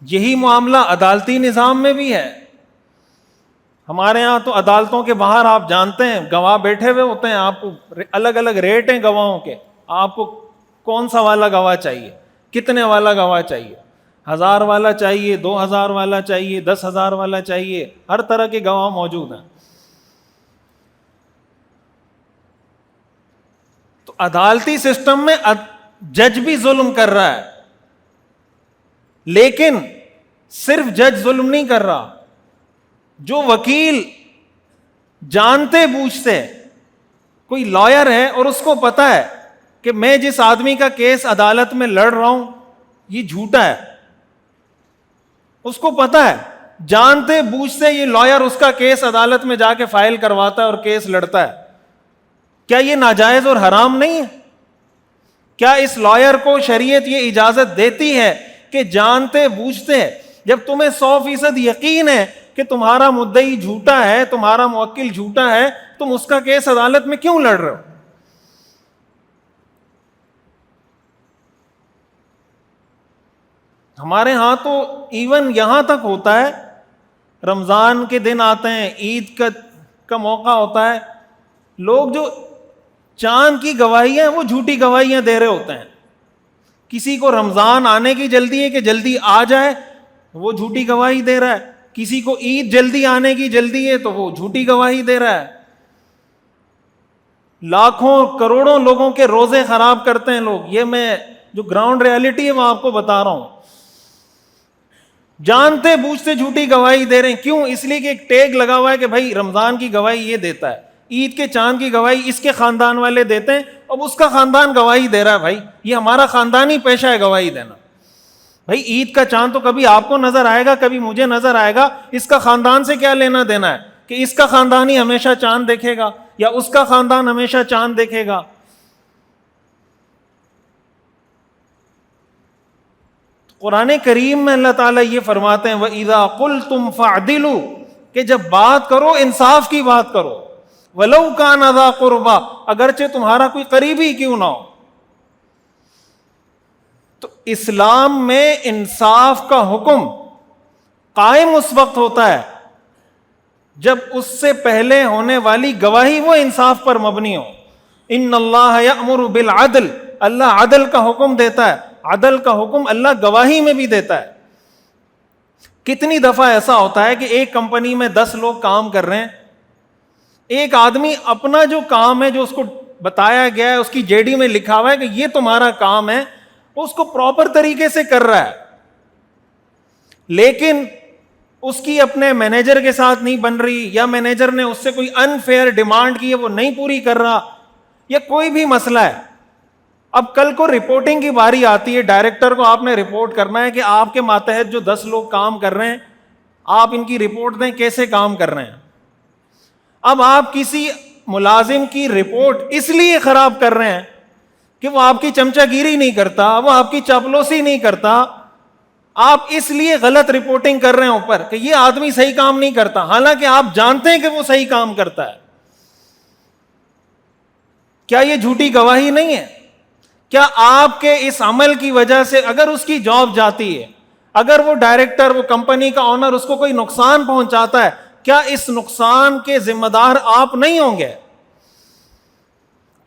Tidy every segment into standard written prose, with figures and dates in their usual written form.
یہی معاملہ عدالتی نظام میں بھی ہے. ہمارے ہاں تو عدالتوں کے باہر آپ جانتے ہیں گواہ بیٹھے ہوئے ہوتے ہیں, آپ کو الگ الگ ریٹ ہیں گواہوں کے, آپ کو کون سا والا گواہ چاہیے, کتنے والا گواہ چاہیے, 1000 والا چاہیے, 2000 والا چاہیے, 10,000 والا چاہیے, ہر طرح کے گواہ موجود ہیں. تو عدالتی سسٹم میں جج بھی ظلم کر رہا ہے, لیکن صرف جج ظلم نہیں کر رہا, جو وکیل جانتے بوجھتے, کوئی لائر ہے اور اس کو پتا ہے کہ میں جس آدمی کا کیس عدالت میں لڑ رہا ہوں یہ جھوٹا ہے, اس کو پتا ہے, جانتے بوجھتے یہ لائر اس کا کیس عدالت میں جا کے فائل کرواتا ہے اور کیس لڑتا ہے, کیا یہ ناجائز اور حرام نہیں ہے؟ کیا اس لائر کو شریعت یہ اجازت دیتی ہے کہ جانتے بوجھتے جب تمہیں 100% یقین ہے کہ تمہارا مدعی جھوٹا ہے, تمہارا موکل جھوٹا ہے, تم اس کا کیس عدالت میں کیوں لڑ رہے ہو؟ ہمارے ہاں تو ایون یہاں تک ہوتا ہے, رمضان کے دن آتے ہیں, عید کا موقع ہوتا ہے, لوگ جو چاند کی گواہیاں وہ جھوٹی گواہیاں دے رہے ہوتے ہیں. کسی کو رمضان آنے کی جلدی ہے کہ جلدی آ جائے, وہ جھوٹی گواہی دے رہا ہے. کسی کو عید جلدی آنے کی جلدی ہے تو وہ جھوٹی گواہی دے رہا ہے. لاکھوں کروڑوں لوگوں کے روزے خراب کرتے ہیں لوگ. یہ میں جو گراؤنڈ ریالٹی ہے وہ آپ کو بتا رہا ہوں. جانتے بوجھتے جھوٹی گواہی دے رہے ہیں. کیوں؟ اس لیے کہ ایک ٹیگ لگا ہوا ہے کہ بھائی رمضان کی گواہی یہ دیتا ہے, عید کے چاند کی گواہی اس کے خاندان والے دیتے ہیں, اب اس کا خاندان گواہی دے رہا ہے. بھائی یہ ہمارا خاندانی پیشہ ہے گواہی دینا. بھائی عید کا چاند تو کبھی آپ کو نظر آئے گا, کبھی مجھے نظر آئے گا, اس کا خاندان سے کیا لینا دینا ہے کہ اس کا خاندان ہی ہمیشہ چاند دیکھے گا یا اس کا خاندان ہمیشہ چاند دیکھے گا. قرآن کریم میں اللہ تعالیٰ یہ فرماتے ہیں وَإِذَا قُلْتُمْ فَاعْدِلُوا, کہ جب بات کرو انصاف کی بات کرو, وَلَوْ كَانَ ذَا قُرْبَىٰ, اگرچہ تمہارا کوئی قریبی کیوں نہ ہو. تو اسلام میں انصاف کا حکم قائم اس وقت ہوتا ہے جب اس سے پہلے ہونے والی گواہی وہ انصاف پر مبنی ہو. ان اللہ یأمر بالعدل, اللہ عدل کا حکم دیتا ہے. عدل کا حکم اللہ گواہی میں بھی دیتا ہے. کتنی دفعہ ایسا ہوتا ہے کہ ایک کمپنی میں 10 لوگ کام کر رہے ہیں, ایک آدمی اپنا جو کام ہے جو اس کو بتایا گیا ہے, اس کی جے ڈی میں لکھا ہوا ہے کہ یہ تمہارا کام ہے, اس کو پراپر طریقے سے کر رہا ہے, لیکن اس کی اپنے مینیجر کے ساتھ نہیں بن رہی, یا مینیجر نے اس سے کوئی انفیئر ڈیمانڈ کی ہے وہ نہیں پوری کر رہا, یا کوئی بھی مسئلہ ہے. اب کل کو رپورٹنگ کی باری آتی ہے, ڈائریکٹر کو آپ نے رپورٹ کرنا ہے کہ آپ کے ماتحت جو 10 لوگ کام کر رہے ہیں آپ ان کی رپورٹ دیں کیسے کام کر رہے ہیں. اب آپ کسی ملازم کی رپورٹ اس لیے خراب کر رہے ہیں کہ وہ آپ کی چمچہ گیری نہیں کرتا, وہ آپ کی چاپلوسی نہیں کرتا, آپ اس لیے غلط رپورٹنگ کر رہے ہیں اوپر کہ یہ آدمی صحیح کام نہیں کرتا, حالانکہ آپ جانتے ہیں کہ وہ صحیح کام کرتا ہے. کیا یہ جھوٹی گواہی نہیں ہے؟ کیا آپ کے اس عمل کی وجہ سے اگر اس کی جاب جاتی ہے, اگر وہ ڈائریکٹر, وہ کمپنی کا آنر اس کو کوئی نقصان پہنچاتا ہے, کیا اس نقصان کے ذمہ دار آپ نہیں ہوں گے؟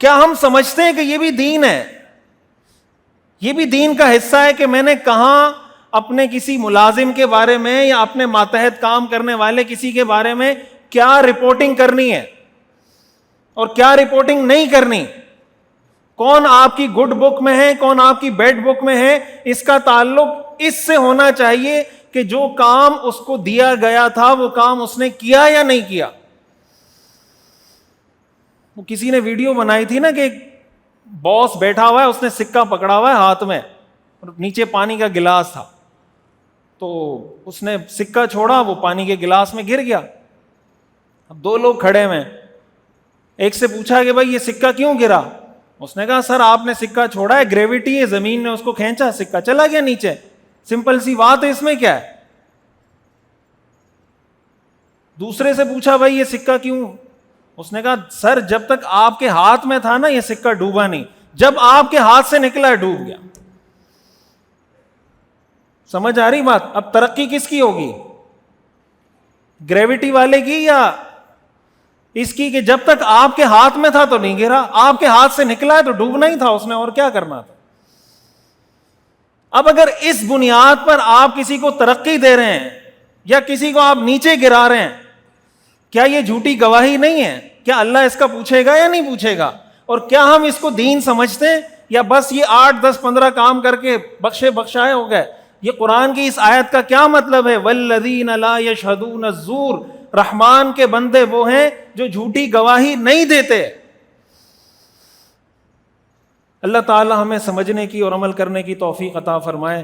کیا ہم سمجھتے ہیں کہ یہ بھی دین ہے, یہ بھی دین کا حصہ ہے کہ میں نے کہاں اپنے کسی ملازم کے بارے میں یا اپنے ماتحت کام کرنے والے کسی کے بارے میں کیا رپورٹنگ کرنی ہے اور کیا رپورٹنگ نہیں کرنی, کون آپ کی گڈ بک میں ہے, کون آپ کی بیڈ بک میں ہے, اس کا تعلق اس سے ہونا چاہیے کہ جو کام اس کو دیا گیا تھا وہ کام اس نے کیا یا نہیں کیا. وہ کسی نے ویڈیو بنائی تھی نا کہ ایک باس بیٹھا ہوا ہے, اس نے سکہ پکڑا ہوا ہے ہاتھ میں اور نیچے پانی کا گلاس تھا, تو اس نے سکہ چھوڑا, وہ پانی کے گلاس میں گر گیا. اب 2 لوگ کھڑے ہوئے, ایک سے پوچھا کہ بھائی یہ سکہ کیوں گرا؟ اس نے کہا سر آپ نے سکہ چھوڑا ہے, گریوٹی ہے, زمین نے اس کو کھینچا, سکہ چلا گیا نیچے, سمپل سی بات ہے, اس میں کیا ہے. دوسرے سے پوچھا بھائی یہ سکہ کیوں؟ اس نے کہا سر جب تک آپ کے ہاتھ میں تھا نا یہ سکہ ڈوبا نہیں, جب آپ کے ہاتھ سے نکلا ڈوب گیا. سمجھ آ رہی بات؟ اب ترقی کس کی ہوگی؟ گریوٹی والے کی یا اس کی کہ جب تک آپ کے ہاتھ میں تھا تو نہیں گرا، آپ کے ہاتھ سے نکلا ہے تو ڈوبنا ہی تھا اس نے، اور کیا کرنا تھا؟ اب اگر اس بنیاد پر آپ کسی کو ترقی دے رہے ہیں یا کسی کو آپ نیچے گرا رہے ہیں، کیا یہ جھوٹی گواہی نہیں ہے؟ کیا اللہ اس کا پوچھے گا یا نہیں پوچھے گا؟ اور کیا ہم اس کو دین سمجھتے ہیں یا بس یہ 8 10 15 کام کر کے بخشے بخشائے ہو گئے؟ یہ قرآن کی اس آیت کا کیا مطلب ہے؟ والذین لا یشہدون الزور، رحمان کے بندے وہ ہیں جو جھوٹی گواہی نہیں دیتے۔ اللہ تعالی ہمیں سمجھنے کی اور عمل کرنے کی توفیق عطا فرمائے۔